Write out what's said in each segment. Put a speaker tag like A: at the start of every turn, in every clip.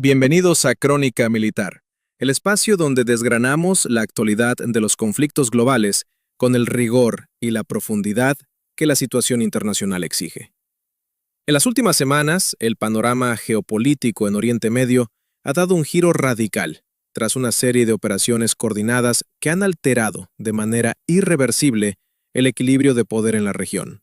A: Bienvenidos a Crónica Militar, el espacio donde desgranamos la actualidad de los conflictos globales con el rigor y la profundidad que la situación internacional exige. En las últimas semanas, el panorama geopolítico en Oriente Medio ha dado un giro radical tras una serie de operaciones coordinadas que han alterado de manera irreversible el equilibrio de poder en la región.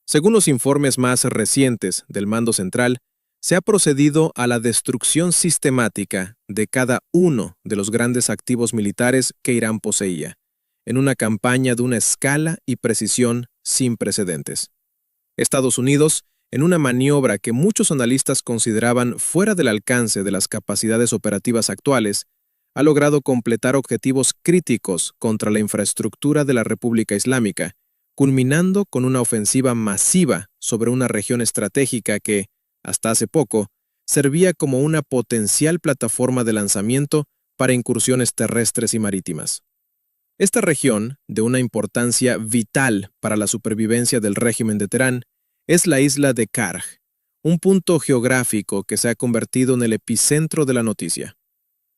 A: Según los informes más recientes del Mando Central, se ha procedido a la destrucción sistemática de cada uno de los grandes activos militares que Irán poseía, en una campaña de una escala y precisión sin precedentes. Estados Unidos, en una maniobra que muchos analistas consideraban fuera del alcance de las capacidades operativas actuales, ha logrado completar objetivos críticos contra la infraestructura de la República Islámica, culminando con una ofensiva masiva sobre una región estratégica que, hasta hace poco, servía como una potencial plataforma de lanzamiento para incursiones terrestres y marítimas. Esta región, de una importancia vital para la supervivencia del régimen de Teherán, es la isla de Karj, un punto geográfico que se ha convertido en el epicentro de la noticia.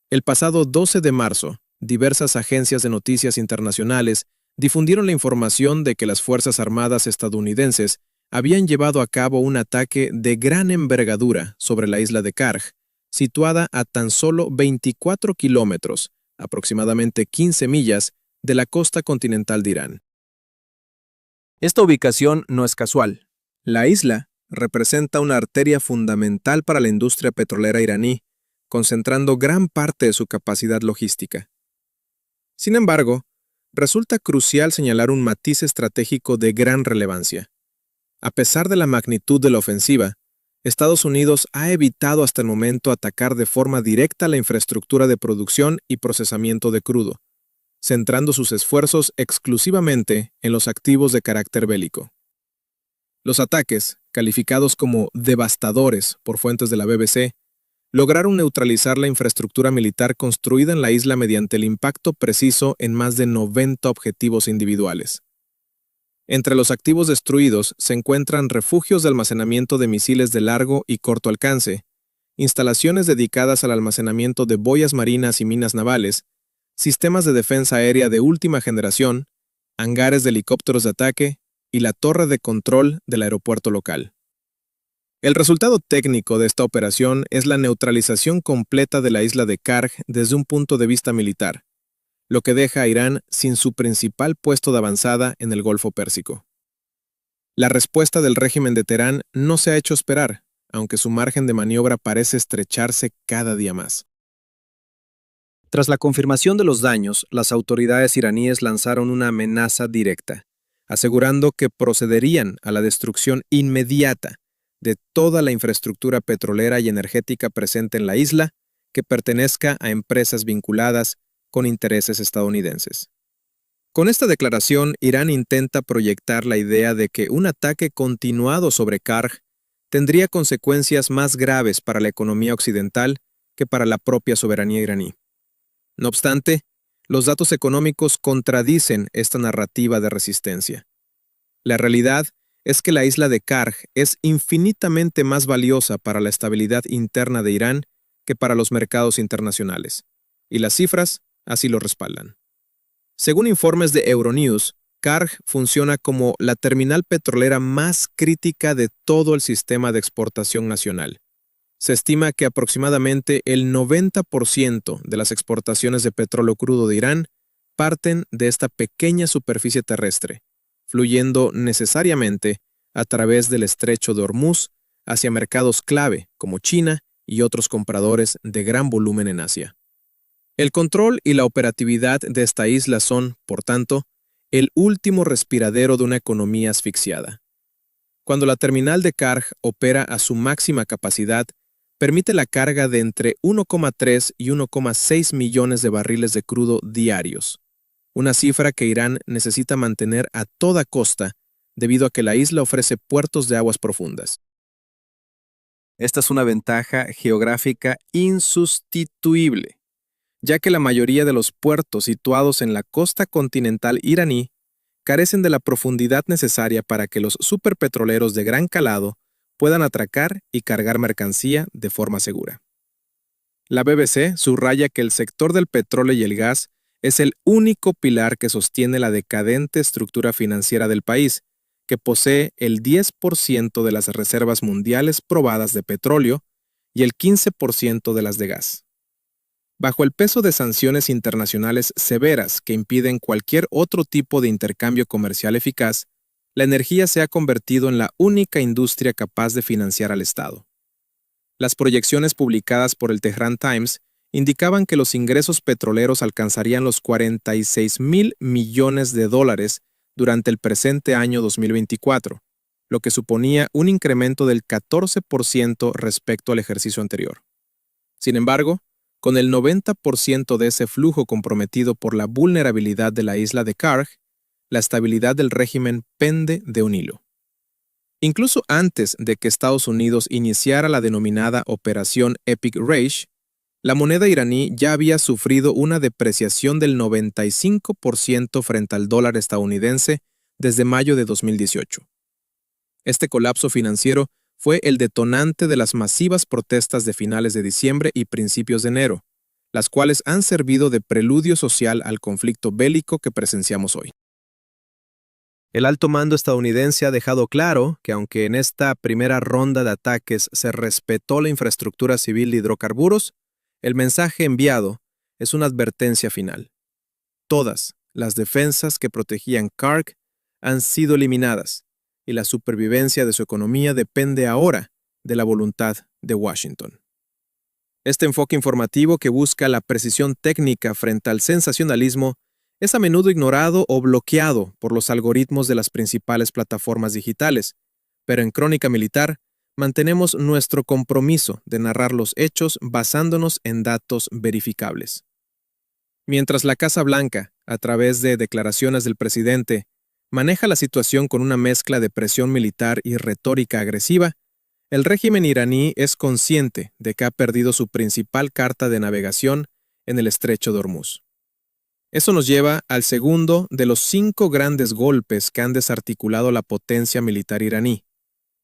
A: El pasado 12 de marzo, diversas agencias de noticias internacionales difundieron la información de que las Fuerzas Armadas estadounidenses habían llevado a cabo un ataque de gran envergadura sobre la isla de Karj, situada a tan solo 24 kilómetros, aproximadamente 15 millas, de la costa continental de Irán. Esta ubicación no es casual. La isla representa una arteria fundamental para la industria petrolera iraní, concentrando gran parte de su capacidad logística. Sin embargo, resulta crucial señalar un matiz estratégico de gran relevancia. A pesar de la magnitud de la ofensiva, Estados Unidos ha evitado hasta el momento atacar de forma directa la infraestructura de producción y procesamiento de crudo, centrando sus esfuerzos exclusivamente en los activos de carácter bélico. Los ataques, calificados como devastadores por fuentes de la BBC, lograron neutralizar la infraestructura militar construida en la isla mediante el impacto preciso en más de 90 objetivos individuales. Entre los activos destruidos se encuentran refugios de almacenamiento de misiles de largo y corto alcance, instalaciones dedicadas al almacenamiento de boyas marinas y minas navales, sistemas de defensa aérea de última generación, hangares de helicópteros de ataque y la torre de control del aeropuerto local. El resultado técnico de esta operación es la neutralización completa de la isla de Karj desde un punto de vista militar, lo que deja a Irán sin su principal puesto de avanzada en el Golfo Pérsico. La respuesta del régimen de Teherán no se ha hecho esperar, aunque su margen de maniobra parece estrecharse cada día más. Tras la confirmación de los daños, las autoridades iraníes lanzaron una amenaza directa, asegurando que procederían a la destrucción inmediata de toda la infraestructura petrolera y energética presente en la isla que pertenezca a empresas vinculadas con intereses estadounidenses. Con esta declaración, Irán intenta proyectar la idea de que un ataque continuado sobre Karj tendría consecuencias más graves para la economía occidental que para la propia soberanía iraní. No obstante, los datos económicos contradicen esta narrativa de resistencia. La realidad es que la isla de Karj es infinitamente más valiosa para la estabilidad interna de Irán que para los mercados internacionales, y las cifras así lo respaldan. Según informes de Euronews, Karj funciona como la terminal petrolera más crítica de todo el sistema de exportación nacional. Se estima que aproximadamente el 90% de las exportaciones de petróleo crudo de Irán parten de esta pequeña superficie terrestre, fluyendo necesariamente a través del estrecho de Hormuz hacia mercados clave como China y otros compradores de gran volumen en Asia. El control y la operatividad de esta isla son, por tanto, el último respiradero de una economía asfixiada. Cuando la terminal de Karj opera a su máxima capacidad, permite la carga de entre 1,3 y 1,6 millones de barriles de crudo diarios, una cifra que Irán necesita mantener a toda costa debido a que la isla ofrece puertos de aguas profundas. Esta es una ventaja geográfica insustituible, ya que la mayoría de los puertos situados en la costa continental iraní carecen de la profundidad necesaria para que los superpetroleros de gran calado puedan atracar y cargar mercancía de forma segura. La BBC subraya que el sector del petróleo y el gas es el único pilar que sostiene la decadente estructura financiera del país, que posee el 10% de las reservas mundiales probadas de petróleo y el 15% de las de gas. Bajo el peso de sanciones internacionales severas que impiden cualquier otro tipo de intercambio comercial eficaz, la energía se ha convertido en la única industria capaz de financiar al Estado. Las proyecciones publicadas por el Tehran Times indicaban que los ingresos petroleros alcanzarían los 46.000 millones de dólares durante el presente año 2024, lo que suponía un incremento del 14% respecto al ejercicio anterior. Sin embargo, con el 90% de ese flujo comprometido por la vulnerabilidad de la isla de Karg, la estabilidad del régimen pende de un hilo. Incluso antes de que Estados Unidos iniciara la denominada Operación Epic Rage, la moneda iraní ya había sufrido una depreciación del 95% frente al dólar estadounidense desde mayo de 2018. Este colapso financiero fue el detonante de las masivas protestas de finales de diciembre y principios de enero, las cuales han servido de preludio social al conflicto bélico que presenciamos hoy. El alto mando estadounidense ha dejado claro que aunque en esta primera ronda de ataques se respetó la infraestructura civil de hidrocarburos, el mensaje enviado es una advertencia final. Todas las defensas que protegían Karg han sido eliminadas y la supervivencia de su economía depende ahora de la voluntad de Washington. Este enfoque informativo que busca la precisión técnica frente al sensacionalismo es a menudo ignorado o bloqueado por los algoritmos de las principales plataformas digitales, pero en Crónica Militar mantenemos nuestro compromiso de narrar los hechos basándonos en datos verificables. Mientras la Casa Blanca, a través de declaraciones del presidente, maneja la situación con una mezcla de presión militar y retórica agresiva, el régimen iraní es consciente de que ha perdido su principal carta de navegación en el estrecho de Hormuz. Eso nos lleva al segundo de los 5 grandes golpes que han desarticulado la potencia militar iraní: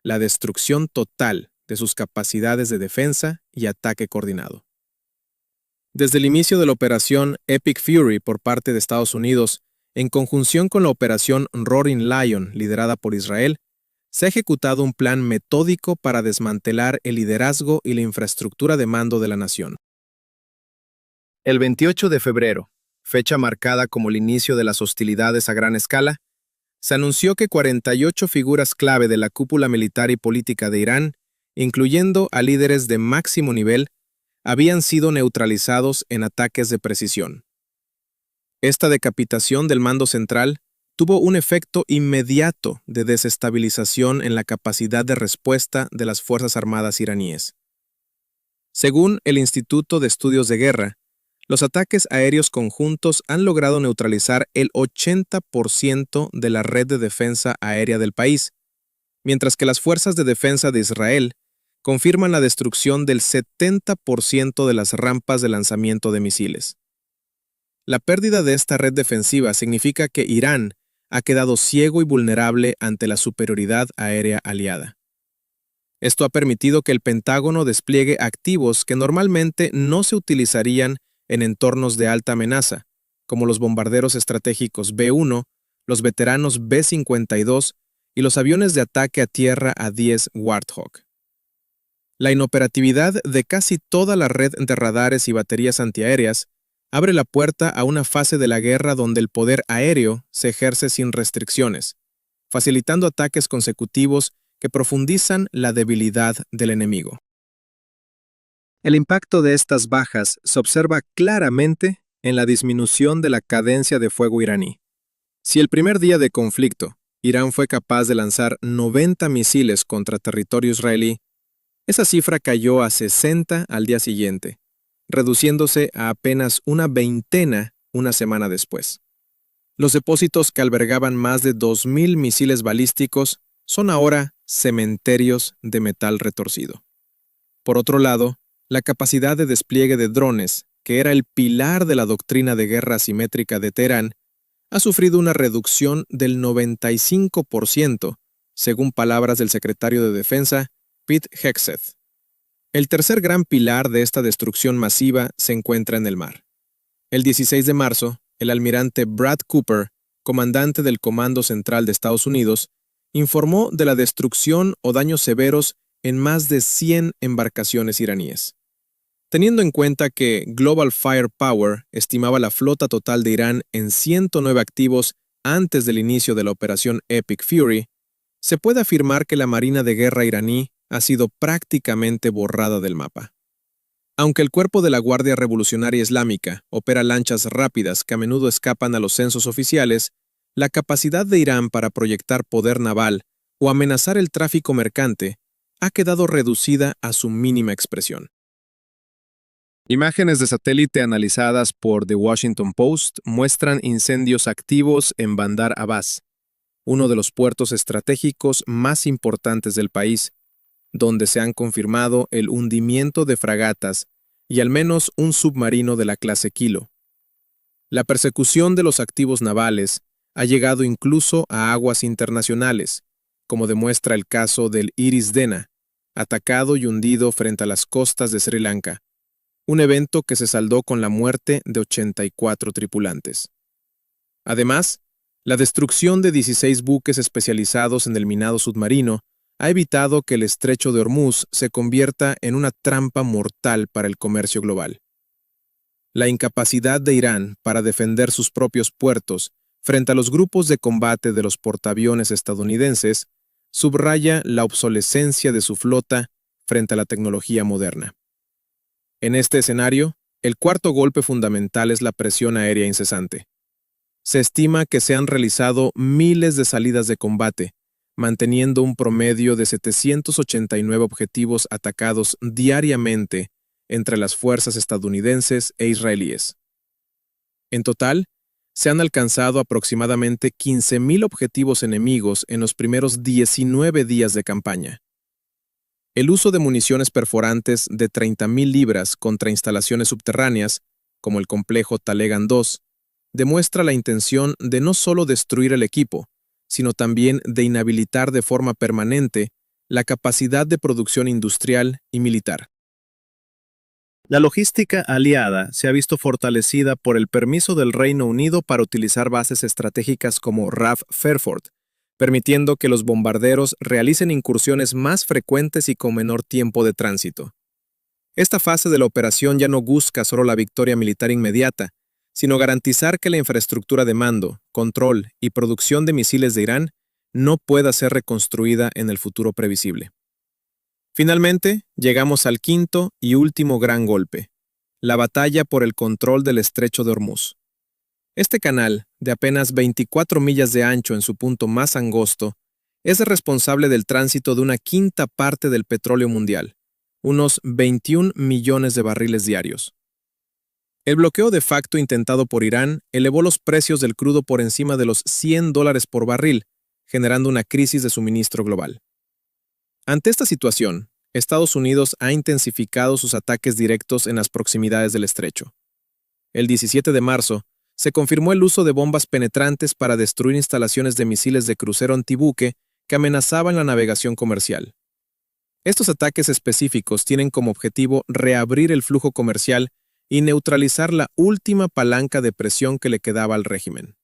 A: la destrucción total de sus capacidades de defensa y ataque coordinado. Desde el inicio de la operación Epic Fury por parte de Estados Unidos, en conjunción con la operación Roaring Lion liderada por Israel, se ha ejecutado un plan metódico para desmantelar el liderazgo y la infraestructura de mando de la nación. El 28 de febrero, fecha marcada como el inicio de las hostilidades a gran escala, se anunció que 48 figuras clave de la cúpula militar y política de Irán, incluyendo a líderes de máximo nivel, habían sido neutralizados en ataques de precisión. Esta decapitación del mando central tuvo un efecto inmediato de desestabilización en la capacidad de respuesta de las Fuerzas Armadas iraníes. Según el Instituto de Estudios de Guerra, los ataques aéreos conjuntos han logrado neutralizar el 80% de la red de defensa aérea del país, mientras que las fuerzas de defensa de Israel confirman la destrucción del 70% de las rampas de lanzamiento de misiles. La pérdida de esta red defensiva significa que Irán ha quedado ciego y vulnerable ante la superioridad aérea aliada. Esto ha permitido que el Pentágono despliegue activos que normalmente no se utilizarían en entornos de alta amenaza, como los bombarderos estratégicos B-1, los veteranos B-52 y los aviones de ataque a tierra A-10 Warthog. La inoperatividad de casi toda la red de radares y baterías antiaéreas abre la puerta a una fase de la guerra donde el poder aéreo se ejerce sin restricciones, facilitando ataques consecutivos que profundizan la debilidad del enemigo. El impacto de estas bajas se observa claramente en la disminución de la cadencia de fuego iraní. Si el primer día de conflicto, Irán fue capaz de lanzar 90 misiles contra territorio israelí, esa cifra cayó a 60 al día siguiente, reduciéndose a apenas una veintena una semana después. Los depósitos que albergaban más de 2.000 misiles balísticos son ahora cementerios de metal retorcido. Por otro lado, la capacidad de despliegue de drones, que era el pilar de la doctrina de guerra asimétrica de Teherán, ha sufrido una reducción del 95%, según palabras del secretario de Defensa, Pete Hegseth. El tercer gran pilar de esta destrucción masiva se encuentra en el mar. El 16 de marzo, el almirante Brad Cooper, comandante del Comando Central de Estados Unidos, informó de la destrucción o daños severos en más de 100 embarcaciones iraníes. Teniendo en cuenta que Global Firepower estimaba la flota total de Irán en 109 activos antes del inicio de la operación Epic Fury, se puede afirmar que la Marina de Guerra iraní ha sido prácticamente borrada del mapa. Aunque el cuerpo de la Guardia Revolucionaria Islámica opera lanchas rápidas que a menudo escapan a los censos oficiales, la capacidad de Irán para proyectar poder naval o amenazar el tráfico mercante ha quedado reducida a su mínima expresión. Imágenes de satélite analizadas por The Washington Post muestran incendios activos en Bandar Abbas, uno de los puertos estratégicos más importantes del país, donde se han confirmado el hundimiento de fragatas y al menos un submarino de la clase Kilo. La persecución de los activos navales ha llegado incluso a aguas internacionales, como demuestra el caso del Iris Dena, atacado y hundido frente a las costas de Sri Lanka, un evento que se saldó con la muerte de 84 tripulantes. Además, la destrucción de 16 buques especializados en el minado submarino ha evitado que el estrecho de Hormuz se convierta en una trampa mortal para el comercio global. La incapacidad de Irán para defender sus propios puertos frente a los grupos de combate de los portaaviones estadounidenses subraya la obsolescencia de su flota frente a la tecnología moderna. En este escenario, el cuarto golpe fundamental es la presión aérea incesante. Se estima que se han realizado miles de salidas de combate, manteniendo un promedio de 789 objetivos atacados diariamente entre las fuerzas estadounidenses e israelíes. En total, se han alcanzado aproximadamente 15.000 objetivos enemigos en los primeros 19 días de campaña. El uso de municiones perforantes de 30.000 libras contra instalaciones subterráneas, como el complejo Talegan II, demuestra la intención de no solo destruir el equipo, sino también de inhabilitar de forma permanente la capacidad de producción industrial y militar. La logística aliada se ha visto fortalecida por el permiso del Reino Unido para utilizar bases estratégicas como RAF Fairford, permitiendo que los bombarderos realicen incursiones más frecuentes y con menor tiempo de tránsito. Esta fase de la operación ya no busca solo la victoria militar inmediata, sino garantizar que la infraestructura de mando, control y producción de misiles de Irán no pueda ser reconstruida en el futuro previsible. Finalmente, llegamos al quinto y último gran golpe, la batalla por el control del estrecho de Hormuz. Este canal, de apenas 24 millas de ancho en su punto más angosto, es responsable del tránsito de una quinta parte del petróleo mundial, unos 21 millones de barriles diarios. El bloqueo de facto intentado por Irán elevó los precios del crudo por encima de los $100 por barril, generando una crisis de suministro global. Ante esta situación, Estados Unidos ha intensificado sus ataques directos en las proximidades del estrecho. El 17 de marzo, se confirmó el uso de bombas penetrantes para destruir instalaciones de misiles de crucero antibuque que amenazaban la navegación comercial. Estos ataques específicos tienen como objetivo reabrir el flujo comercial y neutralizar la última palanca de presión que le quedaba al régimen.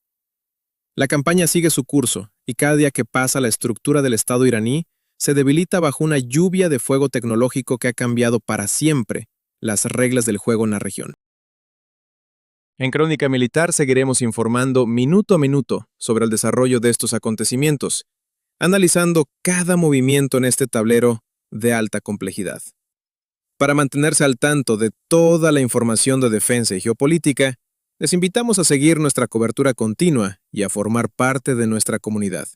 A: La campaña sigue su curso y cada día que pasa la estructura del Estado iraní se debilita bajo una lluvia de fuego tecnológico que ha cambiado para siempre las reglas del juego en la región. En Crónica Militar seguiremos informando minuto a minuto sobre el desarrollo de estos acontecimientos, analizando cada movimiento en este tablero de alta complejidad. Para mantenerse al tanto de toda la información de defensa y geopolítica, les invitamos a seguir nuestra cobertura continua y a formar parte de nuestra comunidad,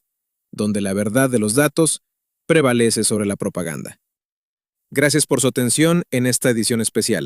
A: donde la verdad de los datos prevalece sobre la propaganda. Gracias por su atención en esta edición especial.